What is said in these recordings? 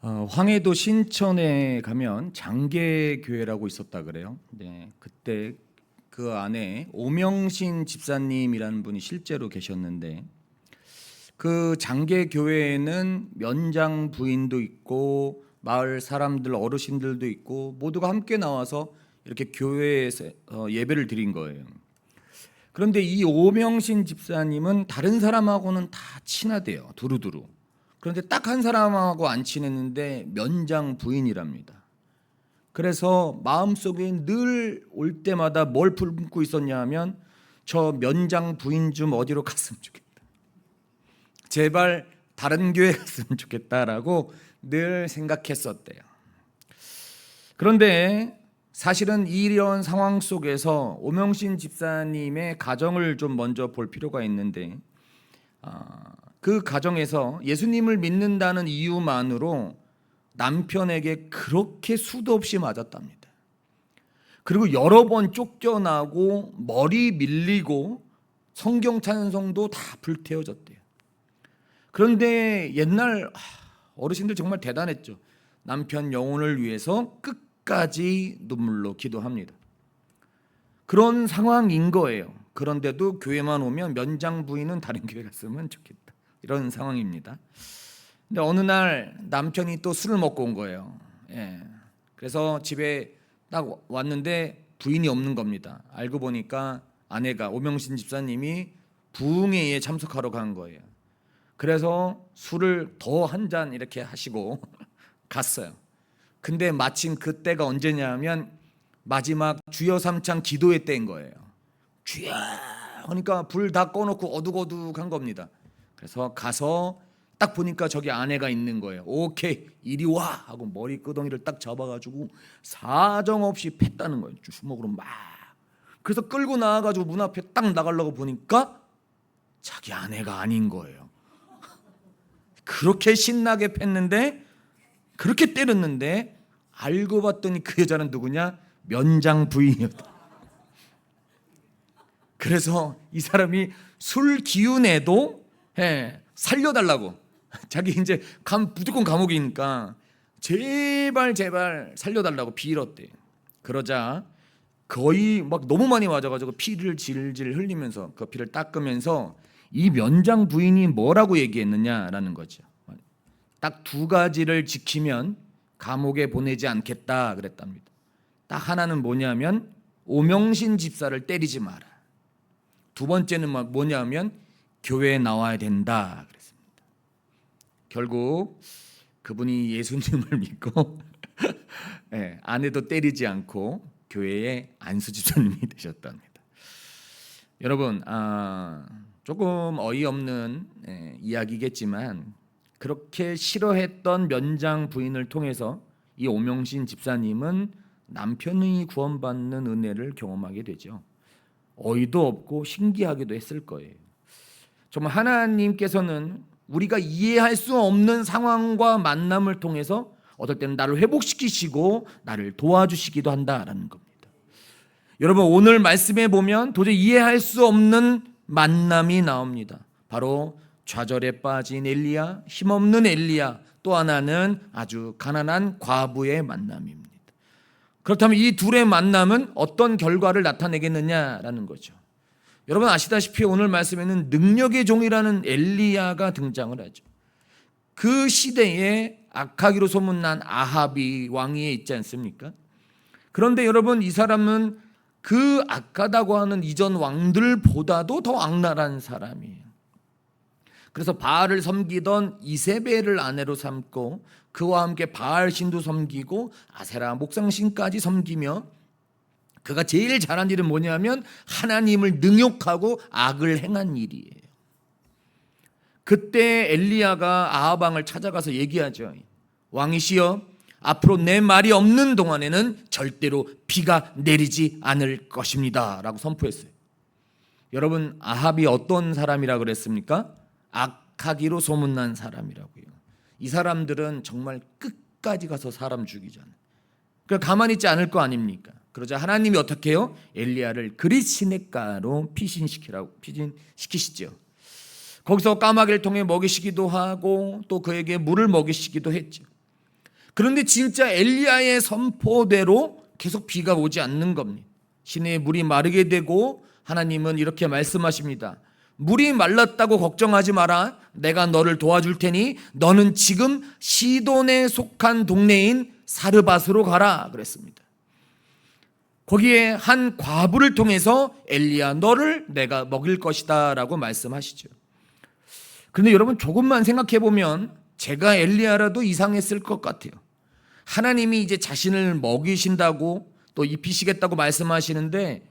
황해도 신천에 가면 장계교회라고 있었다 그래요. 네, 그때 그 안에 오명신 집사님이라는 분이 실제로 계셨는데 그 장계교회에는 면장 부인도 있고 마을 사람들 어르신들도 있고 모두가 함께 나와서 이렇게 교회에서 예배를 드린 거예요. 그런데 이 오명신 집사님은 다른 사람하고는 다 친하대요. 두루두루. 그런데 딱 한 사람하고 안 친했는데 면장 부인이랍니다. 그래서 마음속에 늘 올 때마다 뭘 품고 있었냐 하면 저 면장 부인 좀 어디로 갔으면 좋겠다. 제발 다른 교회 갔으면 좋겠다라고 늘 생각했었대요. 그런데 사실은 이런 상황 속에서 오명신 집사님의 가정을 좀 먼저 볼 필요가 있는데 그 가정에서 예수님을 믿는다는 이유만으로 남편에게 그렇게 수도 없이 맞았답니다. 그리고 여러 번 쫓겨나고 머리 밀리고 성경 찬송도 다 불태워졌대요. 그런데 옛날 어르신들 정말 대단했죠. 남편 영혼을 위해서 끝까지 눈물로 기도합니다. 그런 상황인 거예요. 그런데도 교회만 오면 면장 부인은 다른 교회 갔으면 좋겠다. 이런 상황입니다. 근데 어느 날 남편이 또 술을 먹고 온 거예요. 그래서 집에 딱 왔는데 부인이 없는 겁니다. 알고 보니까 아내가 오명신 집사님이 부흥회에 참석하러 간 거예요. 그래서 술을 더 한 잔 이렇게 하시고 갔어요. 근데 마침 그때가 언제냐면 마지막 주여 삼창 기도회 때인 거예요. 주여 하니까 불 다 꺼놓고 어둑어둑한 겁니다. 그래서 가서 딱 보니까 저기 아내가 있는 거예요. 오케이 이리 와 하고 머리 끄덩이를 딱 잡아가지고 사정없이 팼다는 거예요. 주먹으로 막. 그래서 끌고 나와가지고 문 앞에 딱 나가려고 보니까 자기 아내가 아닌 거예요. 그렇게 신나게 팼는데 그렇게 때렸는데 알고 봤더니 그 여자는 누구냐? 면장 부인이었다. 그래서 이 사람이 술 기운에도 살려달라고 자기 이제 무조건 감옥이니까 제발 살려달라고 빌었대. 그러자 거의 막 너무 많이 맞아가지고 피를 질질 흘리면서 그 피를 닦으면서 이 면장 부인이 뭐라고 얘기했느냐라는 거죠. 딱 두 가지를 지키면 감옥에 보내지 않겠다 그랬답니다. 딱 하나는 뭐냐면 오명신 집사를 때리지 마라. 두 번째는 뭐냐면 교회에 나와야 된다 그랬습니다. 결국 그분이 예수님을 믿고 아내도 때리지 않고 교회의 안수 집사님이 되셨답니다. 여러분 조금 어이없는 이야기겠지만 그렇게 싫어했던 면장 부인을 통해서 이 오명신 집사님은 남편이 구원받는 은혜를 경험하게 되죠. 어이도 없고 신기하기도 했을 거예요. 정말 하나님께서는 우리가 이해할 수 없는 상황과 만남을 통해서 어떨 때는 나를 회복시키시고 나를 도와주시기도 한다라는 겁니다. 여러분 오늘 말씀에 보면 도저히 이해할 수 없는 만남이 나옵니다. 바로 좌절에 빠진 엘리야, 힘없는 엘리야, 또 하나는 아주 가난한 과부의 만남입니다. 그렇다면 이 둘의 만남은 어떤 결과를 나타내겠느냐라는 거죠. 여러분 아시다시피 오늘 말씀에는 능력의 종이라는 엘리야가 등장을 하죠. 그 시대에 악하기로 소문난 아합이 왕위에 있지 않습니까? 그런데 여러분 이 사람은 그 악하다고 하는 이전 왕들보다도 더 악랄한 사람이에요. 그래서 바알을 섬기던 이세벨을 아내로 삼고 그와 함께 바알 신도 섬기고 아세라 목상신까지 섬기며 그가 제일 잘한 일은 뭐냐면 하나님을 능욕하고 악을 행한 일이에요. 그때 엘리야가 아합 왕을 찾아가서 얘기하죠. 왕이시여 앞으로 내 말이 없는 동안에는 절대로 비가 내리지 않을 것입니다 라고 선포했어요. 여러분 아합이 어떤 사람이라 그랬습니까? 악하기로 소문난 사람이라고요. 이 사람들은 정말 끝까지 가서 사람 죽이잖아요. 그러니까 가만히 있지 않을 거 아닙니까? 그러자 하나님이 어떻게 해요? 엘리야를 그릿 시냇가로 피신시키시죠. 거기서 까마귀를 통해 먹이시기도 하고 또 그에게 물을 먹이시기도 했죠. 그런데 진짜 엘리야의 선포대로 계속 비가 오지 않는 겁니다. 시내에 물이 마르게 되고 하나님은 이렇게 말씀하십니다. 물이 말랐다고 걱정하지 마라. 내가 너를 도와줄 테니 너는 지금 시돈에 속한 동네인 사르밧으로 가라 그랬습니다. 거기에 한 과부를 통해서 엘리야 너를 내가 먹일 것이다 라고 말씀하시죠. 그런데 여러분 조금만 생각해 보면 제가 엘리야라도 이상했을 것 같아요. 하나님이 이제 자신을 먹이신다고 또 입히시겠다고 말씀하시는데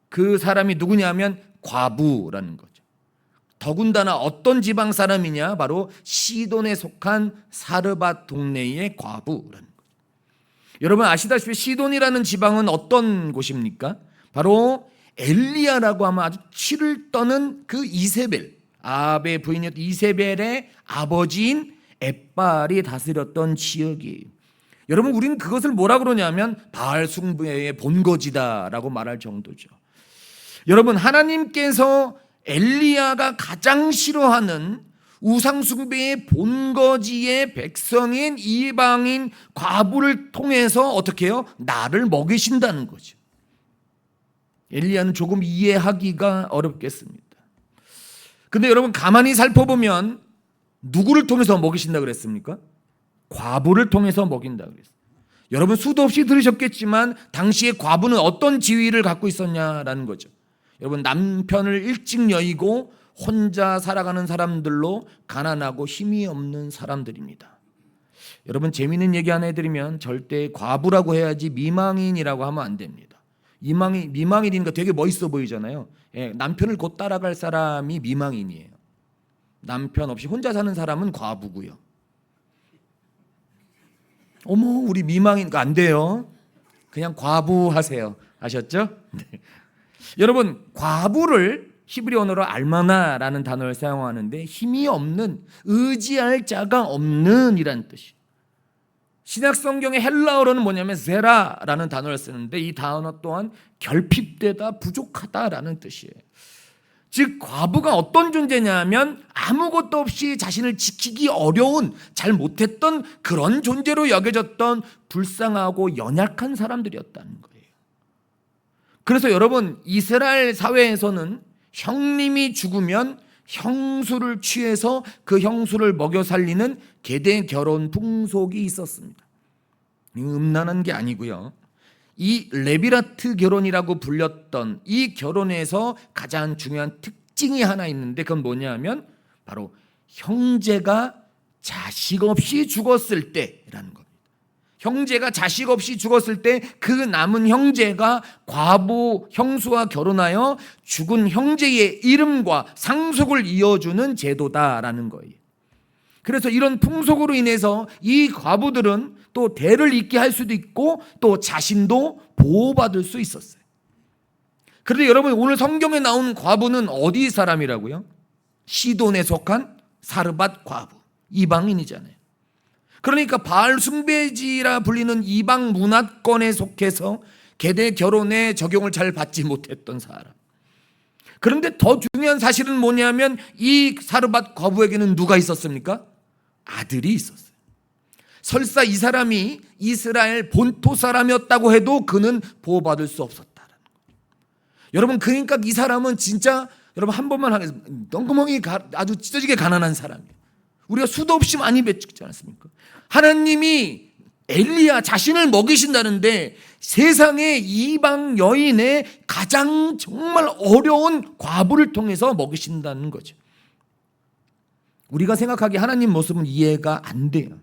그 사람이 누구냐면 과부라는 거죠. 더군다나 어떤 지방 사람이냐? 바로 시돈에 속한 사르밧 동네의 과부라는 거죠. 여러분 아시다시피 시돈이라는 지방은 어떤 곳입니까? 바로 엘리야라고 하면 아주 치를 떠는 그 이세벨, 아합의 부인이었던 이세벨의 아버지인 엣발이 다스렸던 지역이에요. 여러분 우리는 그것을 뭐라 그러냐면 바알 숭배의 본거지다라고 말할 정도죠. 여러분 하나님께서 엘리야가 가장 싫어하는 우상숭배의 본거지의 백성인 이방인 과부를 통해서 어떻게 해요? 나를 먹이신다는 거죠. 엘리야는 조금 이해하기가 어렵겠습니다. 근데 여러분 가만히 살펴보면 누구를 통해서 먹이신다 그랬습니까? 과부를 통해서 먹인다 그랬어요. 여러분 수도 없이 들으셨겠지만 당시에 과부는 어떤 지위를 갖고 있었냐라는 거죠. 여러분 남편을 일찍 여의고 혼자 살아가는 사람들로 가난하고 힘이 없는 사람들입니다. 여러분 재미있는 얘기 하나 해드리면 절대 과부라고 해야지 미망인이라고 하면 안 됩니다. 미망인이니까 되게 멋있어 보이잖아요. 예, 남편을 곧 따라갈 사람이 미망인이에요. 남편 없이 혼자 사는 사람은 과부고요. 어머 우리 미망이니까 안 돼요. 그냥 과부 하세요. 아셨죠? 네. 여러분 과부를 히브리 언어로 알마나라는 단어를 사용하는데 힘이 없는, 의지할 자가 없는 이라는 뜻이에요. 신약 성경의 헬라어로는 뭐냐면 제라라는 단어를 쓰는데 이 단어 또한 결핍되다, 부족하다라는 뜻이에요. 즉 과부가 어떤 존재냐면 아무것도 없이 자신을 지키기 어려운, 잘 못했던 그런 존재로 여겨졌던 불쌍하고 연약한 사람들이었다는 거예요. 그래서 여러분 이스라엘 사회에서는 형님이 죽으면 형수를 취해서 그 형수를 먹여 살리는 계대 결혼 풍속이 있었습니다. 음란한 게 아니고요. 이 레비라트 결혼이라고 불렸던 이 결혼에서 가장 중요한 특징이 하나 있는데 그건 뭐냐면 바로 형제가 자식 없이 죽었을 때라는 겁니다. 형제가 자식 없이 죽었을 때 그 남은 형제가 과부 형수와 결혼하여 죽은 형제의 이름과 상속을 이어주는 제도다라는 거예요. 그래서 이런 풍속으로 인해서 이 과부들은 또 대를 잇게 할 수도 있고 또 자신도 보호받을 수 있었어요. 그런데 여러분 오늘 성경에 나온 과부는 어디 사람이라고요? 시돈에 속한 사르밧 과부, 이방인이잖아요. 그러니까 바알 숭배지라 불리는 이방 문화권에 속해서 계대 결혼에 적용을 잘 받지 못했던 사람. 그런데 더 중요한 사실은 뭐냐면 이 사르밧 과부에게는 누가 있었습니까? 아들이 있었어요. 설사 이 사람이 이스라엘 본토 사람이었다고 해도 그는 보호받을 수 없었다는 거예요. 여러분 그러니까 이 사람은 진짜 여러분 한 번만 하겠습니다. 똥구멍이 아주 찢어지게 가난한 사람이에요. 우리가 수도 없이 많이 배치지 않았습니까? 하나님이 엘리야 자신을 먹이신다는데 세상의 이방 여인의 가장 정말 어려운 과부를 통해서 먹이신다는 거죠. 우리가 생각하기에 하나님 모습은 이해가 안 돼요.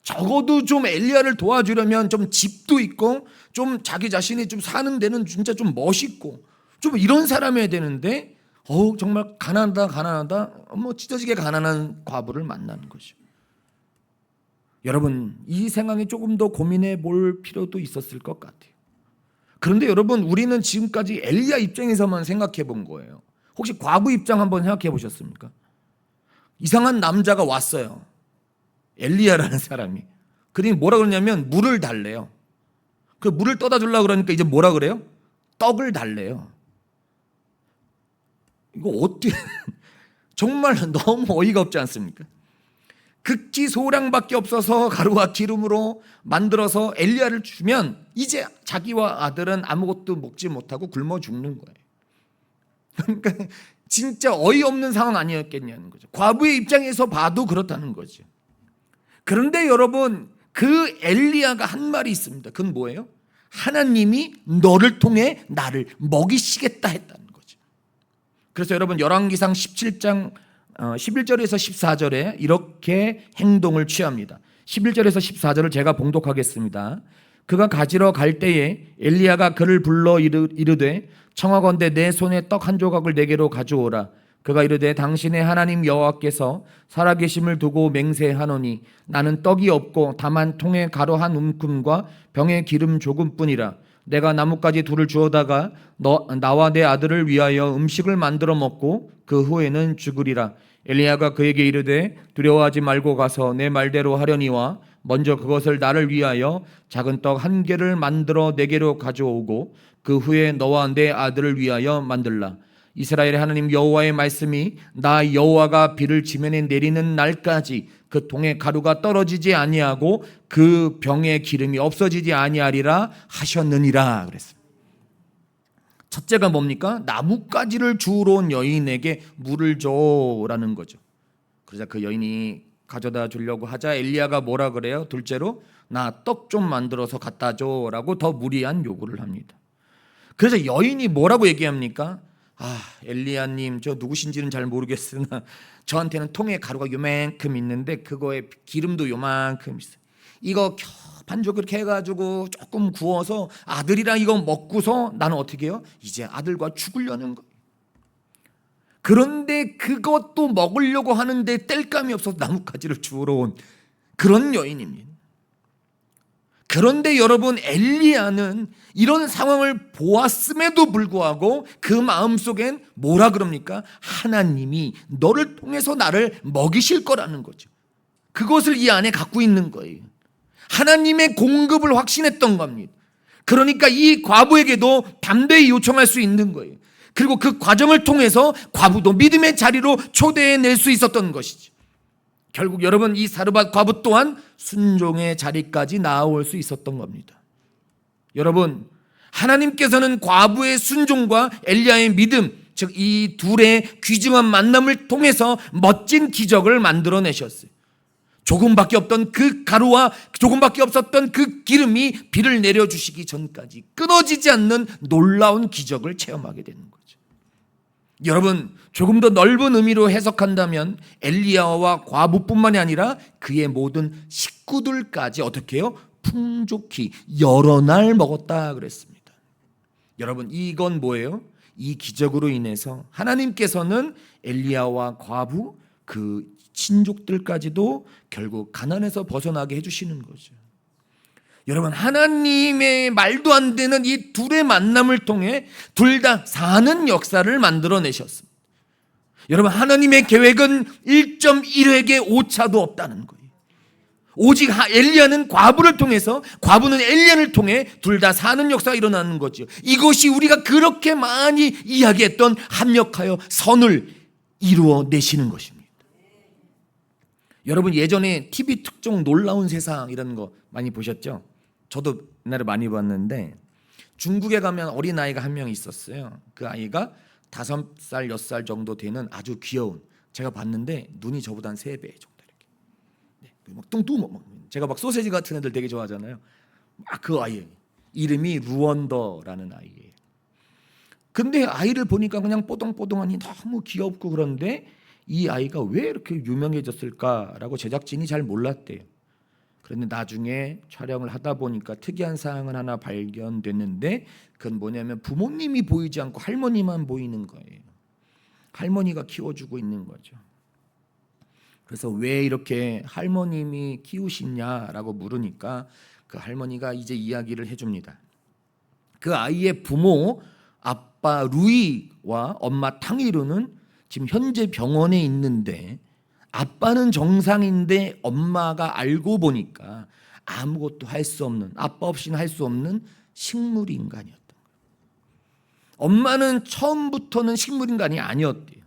적어도 좀 엘리야를 도와주려면 좀 집도 있고 좀 자기 자신이 좀 사는 데는 진짜 좀 멋있고 좀 이런 사람이어야 되는데 정말 가난하다 뭐 찢어지게 가난한 과부를 만나는 거죠. 여러분 이 생각이 조금 더 고민해 볼 필요도 있었을 것 같아요. 그런데 여러분 우리는 지금까지 엘리야 입장에서만 생각해 본 거예요. 혹시 과부 입장 한번 생각해 보셨습니까? 이상한 남자가 왔어요. 엘리야라는 사람이. 그러니 뭐라 그러냐면 물을 달래요. 그 물을 떠다 주려고 그러니까 이제 뭐라 그래요? 떡을 달래요. 이거 어떻게 정말 너무 어이가 없지 않습니까? 극히 소량밖에 없어서 가루와 기름으로 만들어서 엘리야를 주면 이제 자기와 아들은 아무것도 먹지 못하고 굶어 죽는 거예요. 그러니까 진짜 어이없는 상황 아니었겠냐는 거죠. 과부의 입장에서 봐도 그렇다는 거죠. 그런데 여러분, 그 엘리야가 한 말이 있습니다. 그건 뭐예요? 하나님이 너를 통해 나를 먹이시겠다 했다는 거죠. 그래서 여러분, 열왕기상 17장 11절에서 14절에 이렇게 행동을 취합니다. 11절에서 14절을 제가 봉독하겠습니다. 그가 가지러 갈 때에 엘리야가 그를 불러 이르되 청하건대 내 손에 떡 한 조각을 내게로 가져오라. 그가 이르되 당신의 하나님 여호와께서 살아계심을 두고 맹세하노니 나는 떡이 없고 다만 통에 가루 한 움큼과 병에 기름 조금뿐이라. 내가 나뭇가지 둘을 주어다가 나와 내 아들을 위하여 음식을 만들어 먹고 그 후에는 죽으리라. 엘리야가 그에게 이르되 두려워하지 말고 가서 내 말대로 하려니와 먼저 그것을 나를 위하여 작은 떡 한 개를 만들어 내게로 가져오고 그 후에 너와 내 아들을 위하여 만들라. 이스라엘의 하나님 여호와의 말씀이 나 여호와가 비를 지면에 내리는 날까지 그 통에 가루가 떨어지지 아니하고 그 병에 기름이 없어지지 아니하리라 하셨느니라 그랬습니다. 첫째가 뭡니까? 나뭇가지를 주우러 온 여인에게 물을 줘라는 거죠. 그러자 그 여인이 가져다 주려고 하자 엘리야가 뭐라 그래요? 둘째로 나 떡 좀 만들어서 갖다 줘라고 더 무리한 요구를 합니다. 그래서 여인이 뭐라고 얘기합니까? 엘리야님, 저 누구신지는 잘 모르겠으나 저한테는 통에 가루가 요만큼 있는데 그거에 기름도 요만큼 있어요. 이거 반죽 그렇게 해가지고 조금 구워서 아들이랑 이거 먹고서 나는 어떻게 해요? 이제 아들과 죽으려는 거예요. 그런데 그것도 먹으려고 하는데 뗄감이 없어서 나뭇가지를 주우러 온 그런 여인입니다. 그런데 여러분, 엘리야는 이런 상황을 보았음에도 불구하고 그 마음속엔 뭐라 그럽니까? 하나님이 너를 통해서 나를 먹이실 거라는 거죠. 그것을 이 안에 갖고 있는 거예요. 하나님의 공급을 확신했던 겁니다. 그러니까 이 과부에게도 담대히 요청할 수 있는 거예요. 그리고 그 과정을 통해서 과부도 믿음의 자리로 초대해낼 수 있었던 것이죠. 결국 여러분, 이 사르밧 과부 또한 순종의 자리까지 나아올 수 있었던 겁니다. 여러분, 하나님께서는 과부의 순종과 엘리야의 믿음, 즉 이 둘의 귀중한 만남을 통해서 멋진 기적을 만들어내셨어요. 조금밖에 없던 그 가루와 조금밖에 없었던 그 기름이 비를 내려주시기 전까지 끊어지지 않는 놀라운 기적을 체험하게 되는 거죠. 여러분, 조금 더 넓은 의미로 해석한다면 엘리야와 과부뿐만이 아니라 그의 모든 식구들까지 어떻게 해요? 풍족히 여러 날 먹었다 그랬습니다. 여러분, 이건 뭐예요? 이 기적으로 인해서 하나님께서는 엘리야와 과부 그 친족들까지도 결국 가난에서 벗어나게 해주시는 거죠. 여러분, 하나님의 말도 안 되는 이 둘의 만남을 통해 둘 다 사는 역사를 만들어내셨습니다. 여러분, 하나님의 계획은 1.1획의 오차도 없다는 거예요. 오직 엘리야는 과부를 통해서, 과부는 엘리야를 통해 둘 다 사는 역사가 일어나는 거죠. 이것이 우리가 그렇게 많이 이야기했던 합력하여 선을 이루어내시는 것입니다. 여러분, 예전에 TV 특종 놀라운 세상 이런 거 많이 보셨죠? 저도 옛날에 많이 봤는데 중국에 가면 어린아이가 한 명 있었어요. 그 아이가 5살, 6살 정도 되는 아주 귀여운, 제가 봤는데 눈이 저보다 한 3배 정도 이렇게. 막 뚱뚱, 제가 막 소세지 같은 애들 되게 좋아하잖아요. 막 그 아이 이름이 루원더라는 아이예요. 근데 아이를 보니까 그냥 뽀동뽀동하니 너무 귀엽고 그런데 이 아이가 왜 이렇게 유명해졌을까라고 제작진이 잘 몰랐대요. 그런데 나중에 촬영을 하다 보니까 특이한 사항을 하나 발견됐는데 그건 뭐냐면 부모님이 보이지 않고 할머니만 보이는 거예요. 할머니가 키워주고 있는 거죠. 그래서 왜 이렇게 할머님이 키우시냐라고 물으니까 그 할머니가 이제 이야기를 해줍니다. 그 아이의 부모 아빠 루이와 엄마 탕이루는 지금 현재 병원에 있는데 아빠는 정상인데 엄마가 알고 보니까 아무것도 할 수 없는, 아빠 없이는 할 수 없는 식물 인간이었던 거예요. 엄마는 처음부터는 식물 인간이 아니었대요.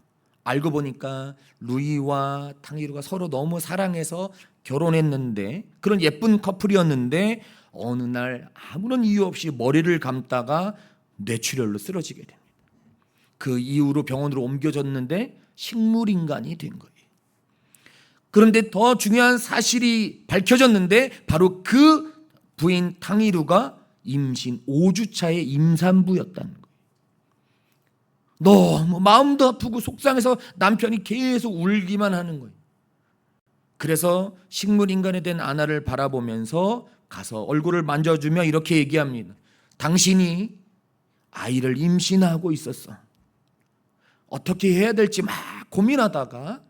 알고 보니까 루이와 탕이루가 서로 너무 사랑해서 결혼했는데, 그런 예쁜 커플이었는데 어느 날 아무런 이유 없이 머리를 감다가 뇌출혈로 쓰러지게 됩니다. 그 이후로 병원으로 옮겨졌는데 식물인간이 된 거예요. 그런데 더 중요한 사실이 밝혀졌는데, 바로 그 부인 탕이루가 임신 5주차의 임산부였다는 거예요. 너무 마음도 아프고 속상해서 남편이 계속 울기만 하는 거예요. 그래서 식물인간에 된 아나를 바라보면서 가서 얼굴을 만져주며 이렇게 얘기합니다. 당신이 아이를 임신하고 있었어. 어떻게 해야 될지 막 고민하다가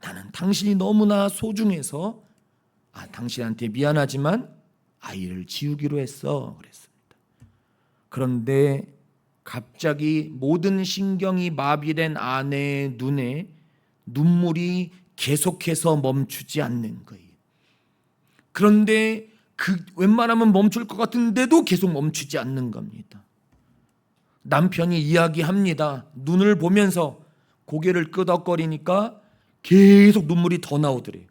나는 당신이 너무나 소중해서 당신한테 미안하지만 아이를 지우기로 했어. 그랬습니다. 그런데 갑자기 모든 신경이 마비된 아내의 눈에 눈물이 계속해서 멈추지 않는 거예요. 그런데 웬만하면 멈출 것 같은데도 계속 멈추지 않는 겁니다. 남편이 이야기합니다. 눈을 보면서 고개를 끄덕거리니까 계속 눈물이 더 나오더래요.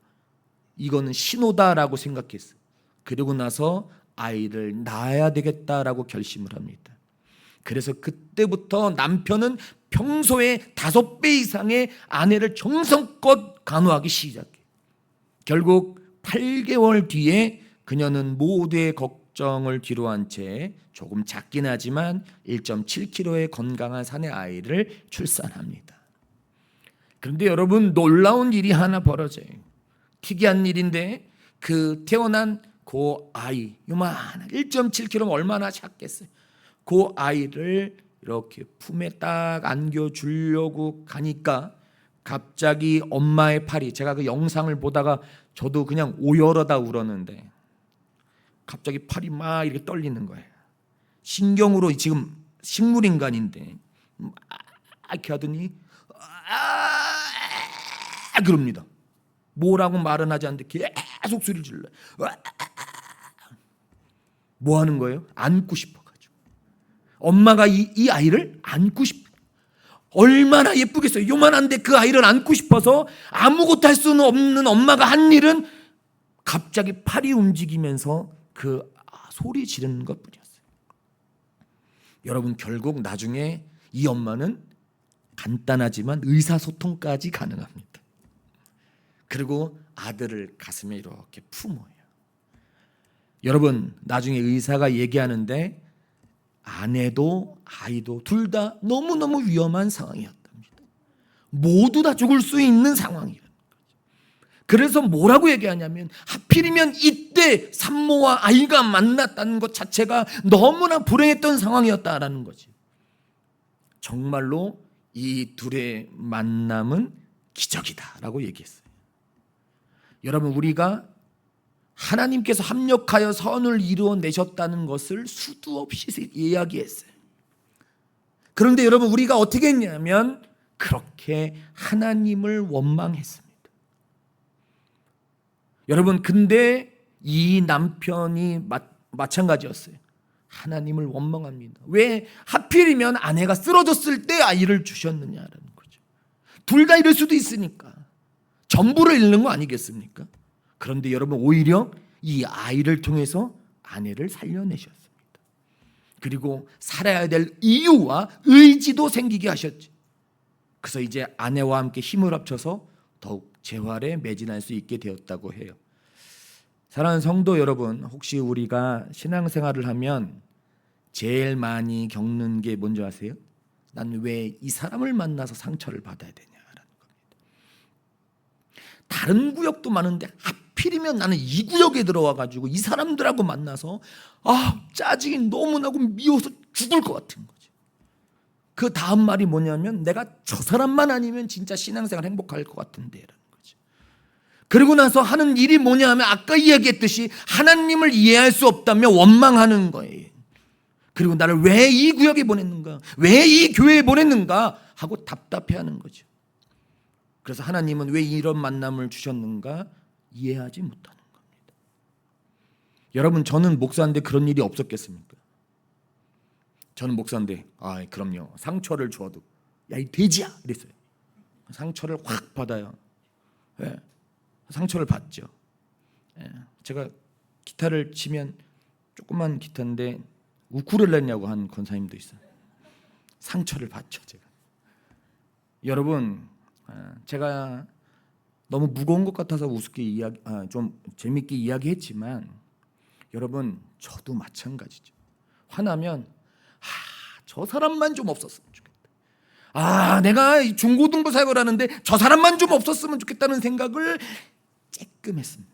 이거는 신호다라고 생각했어요. 그러고 나서 아이를 낳아야 되겠다라고 결심을 합니다. 그래서 그때부터 남편은 평소에 5배 이상의 아내를 정성껏 간호하기 시작해요. 결국 8개월 뒤에 그녀는 모두의 걱정을 뒤로한 채 조금 작긴 하지만 1.7kg의 건강한 사내 아이를 출산합니다. 그런데 여러분, 놀라운 일이 하나 벌어져요. 특이한 일인데, 그 태어난 그 아이, 요만한 1.7kg면 얼마나 작겠어요. 그 아이를 이렇게 품에 딱 안겨주려고 가니까 갑자기 엄마의 팔이, 제가 그 영상을 보다가 저도 그냥 오열하다 울었는데, 갑자기 팔이 막 이렇게 떨리는 거예요. 신경으로 지금 식물인간인데 막 이렇게 하더니 그럽니다. 뭐라고 말은 하지 않는데 계속 소리를 질러요. 뭐 하는 거예요? 안고 싶어가지고. 엄마가 이 아이를 안고 싶어. 얼마나 예쁘겠어요. 요만한데 그 아이를 안고 싶어서 아무것도 할 수는 없는 엄마가 한 일은 갑자기 팔이 움직이면서 그 소리 지르는 것뿐이었어요. 여러분, 결국 나중에 이 엄마는 간단하지만 의사소통까지 가능합니다. 그리고 아들을 가슴에 이렇게 품어요. 여러분, 나중에 의사가 얘기하는데 아내도 아이도 둘 다 너무너무 위험한 상황이었답니다. 모두 다 죽을 수 있는 상황이라는 거죠. 그래서 뭐라고 얘기하냐면, 하필이면 이때 산모와 아이가 만났다는 것 자체가 너무나 불행했던 상황이었다라는 거지. 정말로 이 둘의 만남은 기적이다라고 얘기했어요. 여러분, 우리가 하나님께서 합력하여 선을 이루어내셨다는 것을 수도 없이 이야기했어요. 그런데 여러분, 우리가 어떻게 했냐면 그렇게 하나님을 원망했습니다. 여러분, 근데 이 남편이 마찬가지였어요. 하나님을 원망합니다. 왜 하필이면 아내가 쓰러졌을 때 아이를 주셨느냐라는 거죠. 둘 다 이럴 수도 있으니까. 전부를 잃는 거 아니겠습니까? 그런데 여러분, 오히려 이 아이를 통해서 아내를 살려내셨습니다. 그리고 살아야 될 이유와 의지도 생기게 하셨지. 그래서 이제 아내와 함께 힘을 합쳐서 더욱 재활에 매진할 수 있게 되었다고 해요. 사랑하는 성도 여러분, 혹시 우리가 신앙생활을 하면 제일 많이 겪는 게 뭔지 아세요? 난 왜 이 사람을 만나서 상처를 받아야 되냐라는 겁니다. 다른 구역도 많은데 하필이면 나는 이 구역에 들어와가지고 이 사람들하고 만나서 짜증이 너무 나고 미워서 죽을 것 같은 거지. 그 다음 말이 뭐냐면, 내가 저 사람만 아니면 진짜 신앙생활 행복할 것 같은데 라는 거지. 그리고 나서 하는 일이 뭐냐 하면, 아까 이야기했듯이 하나님을 이해할 수 없다며 원망하는 거예요. 그리고 나를 왜 이 구역에 보냈는가, 왜 이 교회에 보냈는가 하고 답답해하는 거죠. 그래서 하나님은 왜 이런 만남을 주셨는가 이해하지 못하는 겁니다. 여러분, 저는 목사인데 그런 일이 없었겠습니까? 저는 목사인데 그럼요, 상처를 주어도 야 이 돼지야 이랬어요. 상처를 확 받아요. 예, 상처를 받죠. 예, 제가 기타를 치면 조그만 기타인데 우쿨렐레냐고 한 권사님도 있어요. 상처를 받죠 제가. 여러분, 제가 너무 무거운 것 같아서 우습게 좀 재밌게 이야기했지만 여러분, 저도 마찬가지죠. 화나면 저 사람만 좀 없었으면 좋겠다. 내가 중고등부 사역을 하는데 저 사람만 좀 없었으면 좋겠다는 생각을 쬐끔 했습니다.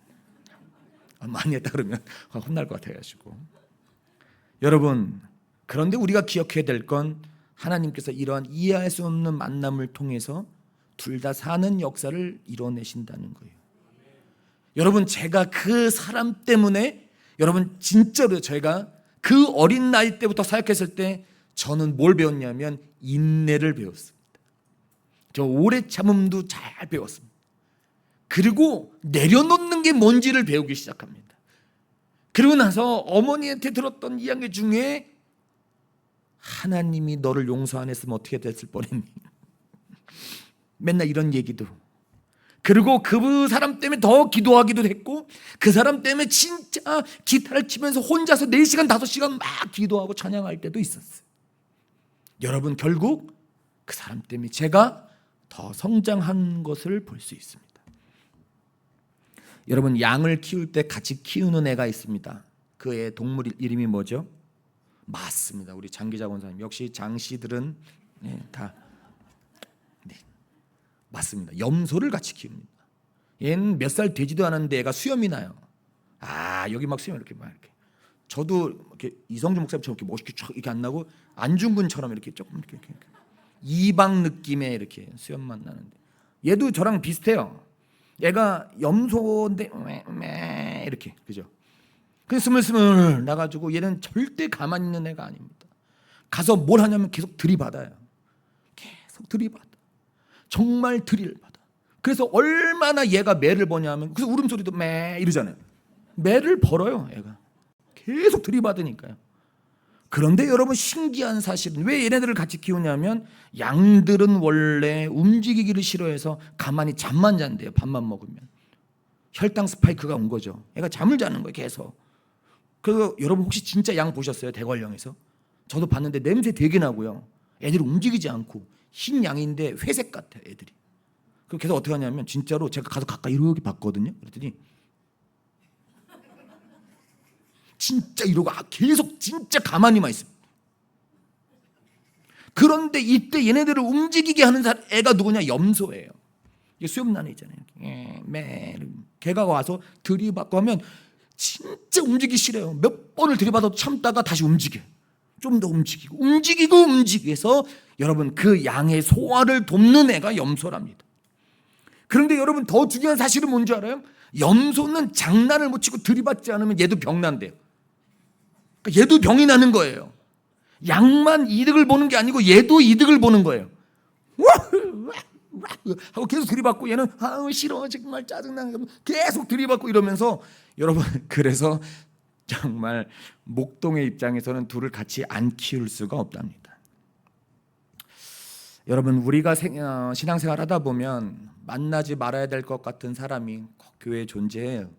많이 했다 그러면 혼날 것 같아가지고. 여러분, 그런데 우리가 기억해야 될 건 하나님께서 이러한 이해할 수 없는 만남을 통해서 둘 다 사는 역사를 이뤄내신다는 거예요. 여러분, 제가 그 사람 때문에, 여러분 진짜로 제가 그 어린 나이 때부터 사역했을 때 저는 뭘 배웠냐면 인내를 배웠습니다. 저 오래 참음도 잘 배웠습니다. 그리고 내려놓는 게 뭔지를 배우기 시작합니다. 그리고 나서 어머니한테 들었던 이야기 중에 하나님이 너를 용서 안 했으면 어떻게 됐을 뻔했니? 맨날 이런 얘기도. 그리고 그 사람 때문에 더 기도하기도 했고, 그 사람 때문에 진짜 기타를 치면서 혼자서 4시간 5시간 막 기도하고 찬양할 때도 있었어요. 여러분, 결국 그 사람 때문에 제가 더 성장한 것을 볼 수 있습니다. 여러분, 양을 키울 때 같이 키우는 애가 있습니다. 그 애 동물 이름이 뭐죠? 맞습니다. 우리 장기자 권사님. 역시 장씨들은 다 맞습니다. 염소를 같이 키웁니다. 얘는 몇 살 되지도 않았는데 애가 수염이 나요. 여기 막 수염 이렇게 저도 이렇게 이성준 목사님처럼 이렇게 멋있게 쫙 이렇게 안 나고 안중근처럼 이렇게 조금 이렇게 이방 느낌의 이렇게 수염만 나는데, 얘도 저랑 비슷해요. 얘가 염소인데 이렇게, 그죠? 그래서 스물스물 나가지고 얘는 절대 가만히 있는 애가 아닙니다. 가서 뭘 하냐면 계속 들이받아요. 계속 들이받아. 정말 들이받아. 그래서 얼마나 얘가 매를 버냐면, 그래서 울음소리도 매 이러잖아요. 매를 벌어요. 얘가 계속 들이받으니까요. 그런데 여러분, 신기한 사실은 왜 얘네들을 같이 키우냐면, 양들은 원래 움직이기를 싫어해서 가만히 잠만 잔대요. 밥만 먹으면. 혈당 스파이크가 온 거죠. 얘가 잠을 자는 거예요, 계속. 그래서 여러분, 혹시 진짜 양 보셨어요? 대관령에서? 저도 봤는데 냄새 되게 나고요. 애들이 움직이지 않고 흰 양인데 회색 같아요, 애들이. 그래서 계속 어떻게 하냐면, 진짜로 제가 가서 가까이 이렇게 봤거든요. 그랬더니 진짜 이러고 계속 진짜 가만히만 있어요. 그런데 이때 얘네들을 움직이게 하는 애가 누구냐? 염소예요. 이게 수염난 애 있잖아요. 걔가 와서 들이받고 하면 진짜 움직이기 싫어요. 몇 번을 들이받아도 참다가 다시 움직여요. 좀 더 움직이고 움직여서 여러분, 그 양의 소화를 돕는 애가 염소랍니다. 그런데 여러분, 더 중요한 사실은 뭔지 알아요? 염소는 장난을 못 치고 들이받지 않으면 얘도 병난대요. 그러니까 얘도 병이 나는 거예요. 양만 이득을 보는 게 아니고 얘도 이득을 보는 거예요. 하고 계속 들이받고, 얘는 싫어, 정말 짜증나, 계속 들이받고 이러면서, 여러분, 그래서 정말 목동의 입장에서는 둘을 같이 안 키울 수가 없답니다. 여러분, 우리가 신앙생활 하다 보면 만나지 말아야 될 것 같은 사람이 꼭 교회에 존재해요.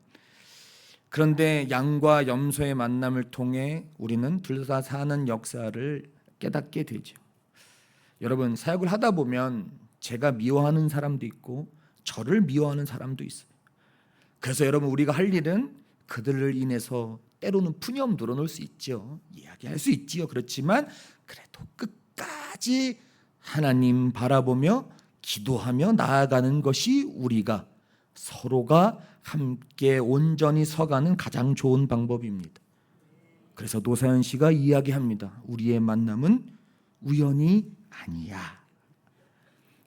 그런데 양과 염소의 만남을 통해 우리는 둘 다 사는 역사를 깨닫게 되죠. 여러분, 사역을 하다 보면 제가 미워하는 사람도 있고 저를 미워하는 사람도 있어요. 그래서 여러분, 우리가 할 일은 그들을 인해서 때로는 푸념 늘어놓을 수 있죠. 이야기할 수 있지요. 그렇지만 그래도 끝까지 하나님 바라보며 기도하며 나아가는 것이 우리가 서로가 함께 온전히 서가는 가장 좋은 방법입니다. 그래서 노사연 씨가 이야기합니다. 우리의 만남은 우연이 아니야.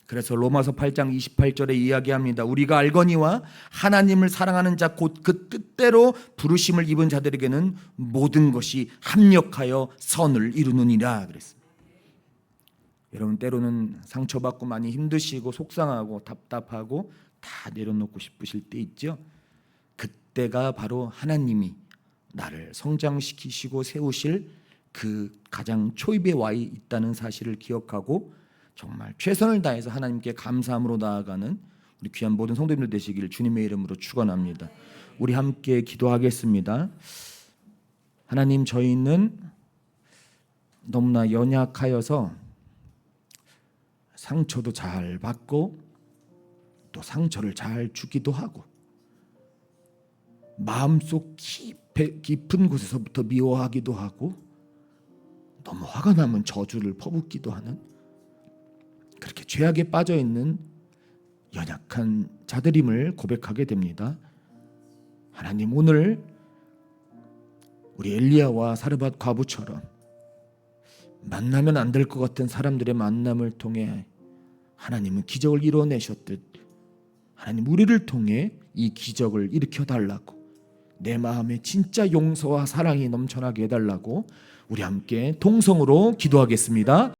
그래서 로마서 8장 28절에 이야기합니다. 우리가 알거니와 하나님을 사랑하는 자 곧 그 뜻대로 부르심을 입은 자들에게는 모든 것이 합력하여 선을 이루느니라 그랬습니다. 여러분, 때로는 상처받고 많이 힘드시고 속상하고 답답하고 다 내려놓고 싶으실 때 있죠. 그때가 바로 하나님이 나를 성장시키시고 세우실 그 가장 초입에 와 있다는 사실을 기억하고, 정말 최선을 다해서 하나님께 감사함으로 나아가는 우리 귀한 모든 성도님들 되시길 주님의 이름으로 축원합니다. 우리 함께 기도하겠습니다. 하나님, 저희는 너무나 연약하여서 상처도 잘 받고 또 상처를 잘 주기도 하고 마음속 깊은 곳에서부터 미워하기도 하고 너무 화가 나면 저주를 퍼붓기도 하는 그렇게 죄악에 빠져있는 연약한 자들임을 고백하게 됩니다. 하나님, 오늘 우리 엘리야와 사르밧 과부처럼 만나면 안 될 것 같은 사람들의 만남을 통해 하나님은 기적을 이뤄내셨듯 하나님, 우리를 통해 이 기적을 일으켜달라고, 내 마음에 진짜 용서와 사랑이 넘쳐나게 해달라고 우리 함께 통성으로 기도하겠습니다.